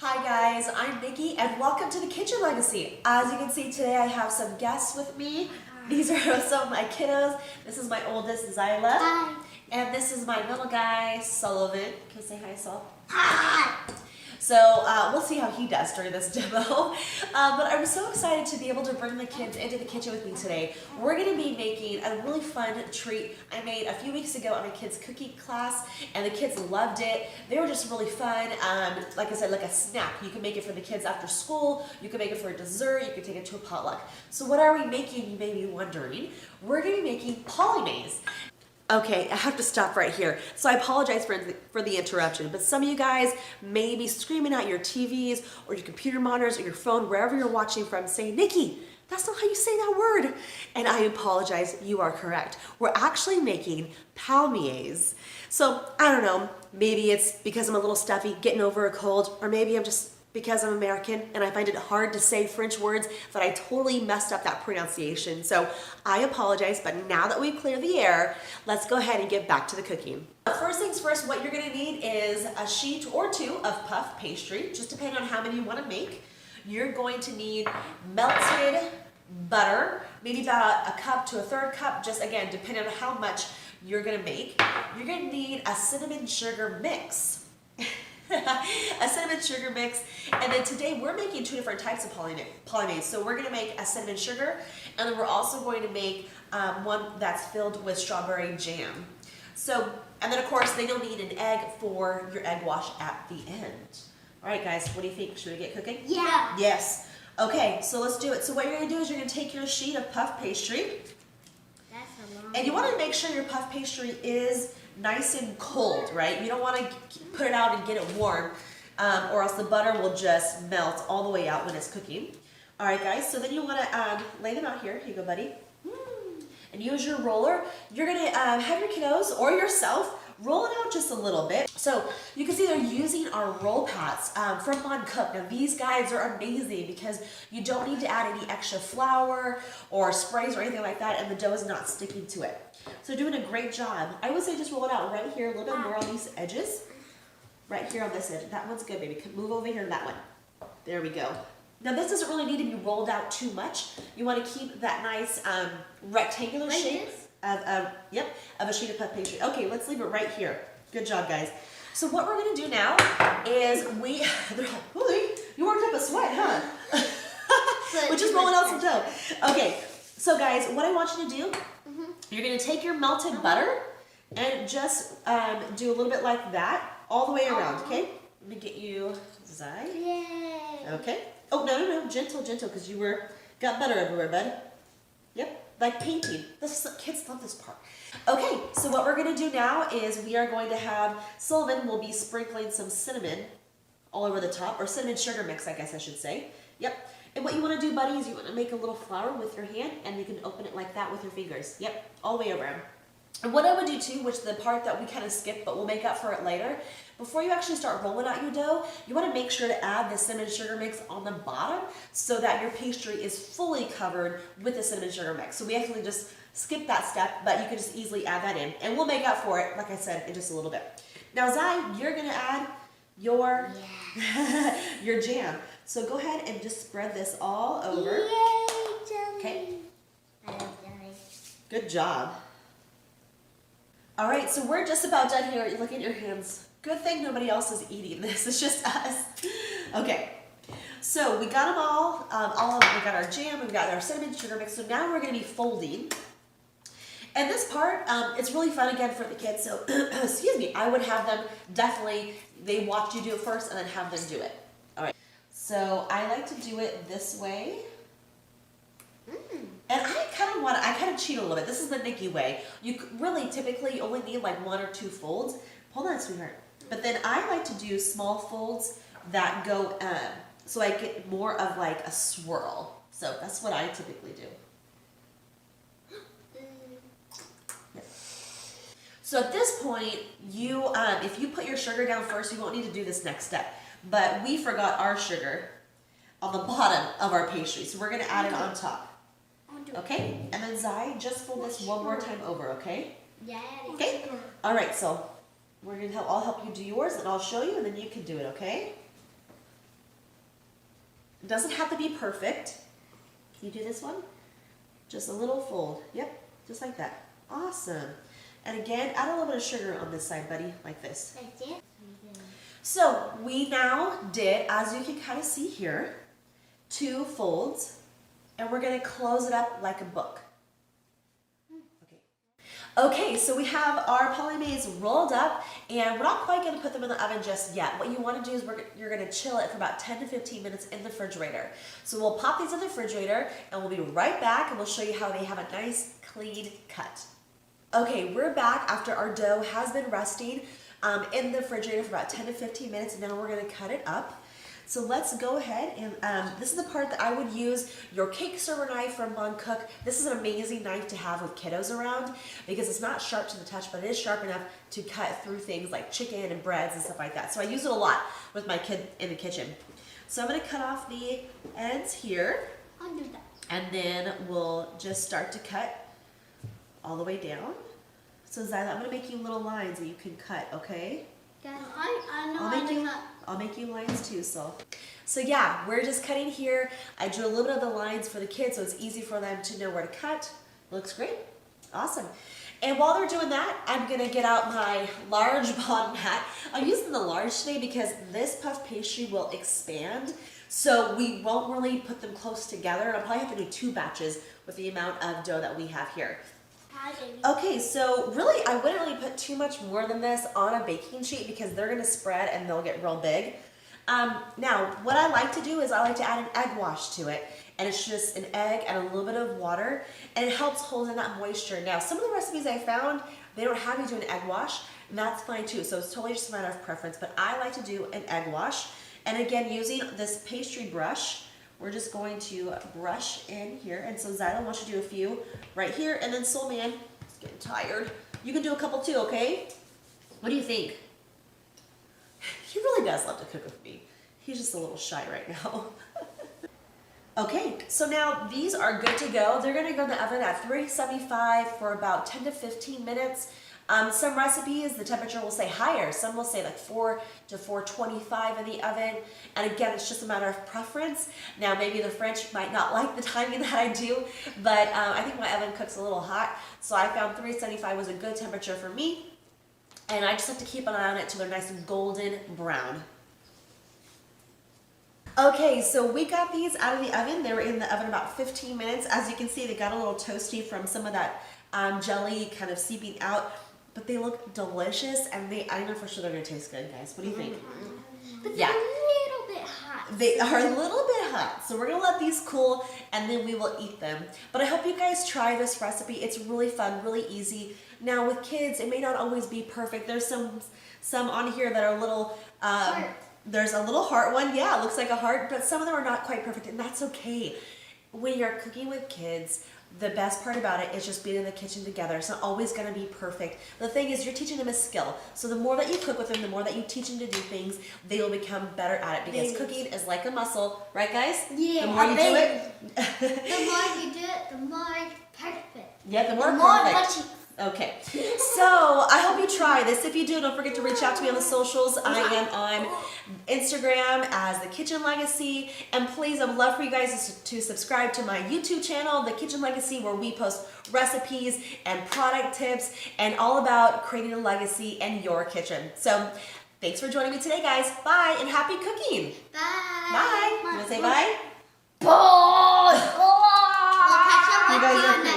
Hi guys, I'm Nikki and welcome to the Kitchen Legacy. As you can see today I have some guests with me. These are some of my kiddos. This is my oldest, Zyla. Hi. And this is my middle guy, Sullivan. Can you say hi, Sul? Hi. So we'll see how he does during this demo. But I'm so excited to be able to bring the kids into the kitchen with me today. We're going to be making a really fun treat I made a few weeks ago at my kids' cooking class, and the kids loved it. They were just really fun. Like I said, like a snack. You can make it for the kids after school. You can make it for a dessert. You can take it to a potluck. So what are we making, you may be wondering? We're going to be making Palmiers. Okay, I have to stop right here. So I apologize for the interruption, but some of you guys may be screaming at your TVs or your computer monitors or your phone, wherever you're watching from, saying, Nikki, that's not how you say that word. And I apologize, you are correct. We're actually making Palmiers. So I don't know, maybe it's because I'm a little stuffy, getting over a cold, or maybe I'm just because I'm American and I find it hard to say French words that I totally messed up that pronunciation. So I apologize, but now that we've cleared the air, let's go ahead and get back to the cooking. First things first, what you're gonna need is a sheet or two of puff pastry, just depending on how many you wanna make. You're going to need melted butter, maybe about a cup to a third cup, just again, depending on how much you're gonna make. You're gonna need a cinnamon sugar mix. A cinnamon sugar mix, and then today we're making two different types of Palmiers. So we're going to make a cinnamon sugar, and then we're also going to make one that's filled with strawberry jam. So, and then of course, then you'll need an egg for your egg wash at the end. All right, guys, what do you think? Should we get cooking? Yeah. Yes. Okay, so let's do it. So what you're going to do is you're going to take your sheet of puff pastry, and you want to make sure your puff pastry is nice and cold, right? You don't want to put it out and get it warm, or else the butter will just melt all the way out when it's cooking. All right, guys, so then you want to lay them out here. Here you go, buddy. And use your roller. You're going to have your kiddos or yourself roll it out just a little bit. So you can see they're using our roll pads from Cook. Now these guys are amazing because you don't need to add any extra flour or sprays or anything like that, and the dough is not sticking to it. So doing a great job. I would say just roll it out right here, a little bit more on these edges. Right here on this edge. That one's good, baby. Move over here to that one. There we go. Now this doesn't really need to be rolled out too much. You want to keep that nice rectangular shape of a sheet of puff pastry. Okay, let's leave it right here. Good job, guys. So what we're gonna do now is you worked up a sweat, huh? We're just rolling out some dough. Okay, so guys, what I want you to do, you're gonna take your melted butter and just do a little bit like that all the way around, okay? Let me get you, Zai. Yay. Okay. Oh, no, gentle, because you got butter everywhere, bud. Yep. Like painting. Kids love this part. Okay, so what we're going to do now is we are going to have, Sullivan will be sprinkling some cinnamon all over the top, or cinnamon sugar mix, I guess I should say. Yep. And what you want to do, buddy, is you want to make a little flower with your hand, and you can open it like that with your fingers. Yep, all the way around. And what I would do too, which the part that we kind of skipped, but we'll make up for it later, before you actually start rolling out your dough, you want to make sure to add the cinnamon sugar mix on the bottom so that your pastry is fully covered with the cinnamon sugar mix. So we actually just skip that step, but you can just easily add that in. And we'll make up for it, like I said, in just a little bit. Now, Zai, you're going to add your, your jam. So go ahead and just spread this all over. Yay, okay. I love jelly. Good job. All right, so we're just about done here. Look at your hands. Good thing nobody else is eating this. It's just us. Okay, so we got them all. We got our jam, we got our cinnamon sugar mix. So now we're going to be folding. And this part, it's really fun again for the kids. So, excuse me, I would have them definitely, they watch you do it first and then have them do it. All right. So I like to do it this way. And I kind of cheat a little bit. This is the Nikki way. You really typically only need like 1 or 2 folds. Hold on, sweetheart. But then I like to do small folds that go, so I get more of like a swirl. So that's what I typically do. Yeah. So at this point, you, if you put your sugar down first, you won't need to do this next step. But we forgot our sugar on the bottom of our pastry, so we're going to add it on top. Okay, and then Zai, just fold this one more time over, okay? Yeah. Okay. All right, so we're gonna I'll help you do yours, and I'll show you, and then you can do it, okay? It doesn't have to be perfect. Can you do this one? Just a little fold. Yep, just like that. Awesome. And again, add a little bit of sugar on this side, buddy, like this. Like this? So we now did, as you can kind of see here, 2 folds, and we're going to close it up like a book. Okay, so we have our Palmiers rolled up, and we're not quite going to put them in the oven just yet. What you want to do is you're going to chill it for about 10 to 15 minutes in the refrigerator. So we'll pop these in the refrigerator, and we'll be right back, and we'll show you how they have a nice, clean cut. Okay, we're back after our dough has been resting in the refrigerator for about 10 to 15 minutes, and now we're going to cut it up. So let's go ahead and this is the part that I would use your cake server knife from Mom Cook. This is an amazing knife to have with kiddos around because it's not sharp to the touch, but it is sharp enough to cut through things like chicken and breads and stuff like that. So I use it a lot with my kid in the kitchen. So I'm going to cut off the ends here. I'll do that. And then we'll just start to cut all the way down. So Zyla, I'm going to make you little lines that you can cut, okay? I know I'll make you lines too, so yeah, we're just cutting here. I drew a little bit of the lines for the kids so it's easy for them to know where to cut. Looks great. Awesome. And while they're doing that, I'm gonna get out my large bond mat. I'm using the large today because this puff pastry will expand, so we won't really put them close together. I'll probably have to do 2 batches with the amount of dough that we have here. Okay, so really I wouldn't really put too much more than this on a baking sheet because they're going to spread and they'll get real big. Now, what I like to do is I like to add an egg wash to it. And it's just an egg and a little bit of water. And it helps hold in that moisture. Now, some of the recipes I found, they don't have you do an egg wash. And that's fine too. So it's totally just a matter of preference. But I like to do an egg wash. And again, using this pastry brush, we're just going to brush in here. And so Zyla wants to do a few right here. And then Soul Man is getting tired. You can do a couple too, okay? What do you think? He really does love to cook with me. He's just a little shy right now. Okay, so now these are good to go. They're gonna go in the oven at 375 for about 10 to 15 minutes. Some recipes, the temperature will say higher. Some will say like 4 to 425 in the oven. And again, it's just a matter of preference. Now, maybe the French might not like the timing that I do, but I think my oven cooks a little hot. So I found 375 was a good temperature for me. And I just like to keep an eye on it till they're nice and golden brown. Okay, so we got these out of the oven. They were in the oven about 15 minutes. As you can see, they got a little toasty from some of that jelly kind of seeping out. But they look delicious, and I know for sure they're gonna taste good, guys. What do you think? But they're a little bit hot. They are a little bit hot, so we're gonna let these cool, and then we will eat them. But I hope you guys try this recipe. It's really fun, really easy. Now with kids, it may not always be perfect. There's some on here that are a little. There's a little heart one. Yeah, it looks like a heart, but some of them are not quite perfect, and that's okay. When you're cooking with kids, the best part about it is just being in the kitchen together. It's not always going to be perfect. The thing is, you're teaching them a skill. So the more that you cook with them, the more that you teach them to do things, they will become better at it. Because cooking is like a muscle, right, guys? Yeah. The more you do it, the more you do it, the more perfect. Yeah, the more perfect. Okay, so I hope you try this. If you do, don't forget to reach out to me on the socials. I am on Instagram as The Kitchen Legacy. And please, I would love for you guys to subscribe to my YouTube channel, The Kitchen Legacy, where we post recipes and product tips and all about creating a legacy in your kitchen. So thanks for joining me today, guys. Bye, and happy cooking. Bye. Bye. You want to say bye? Bye. We'll catch up with You guys you are next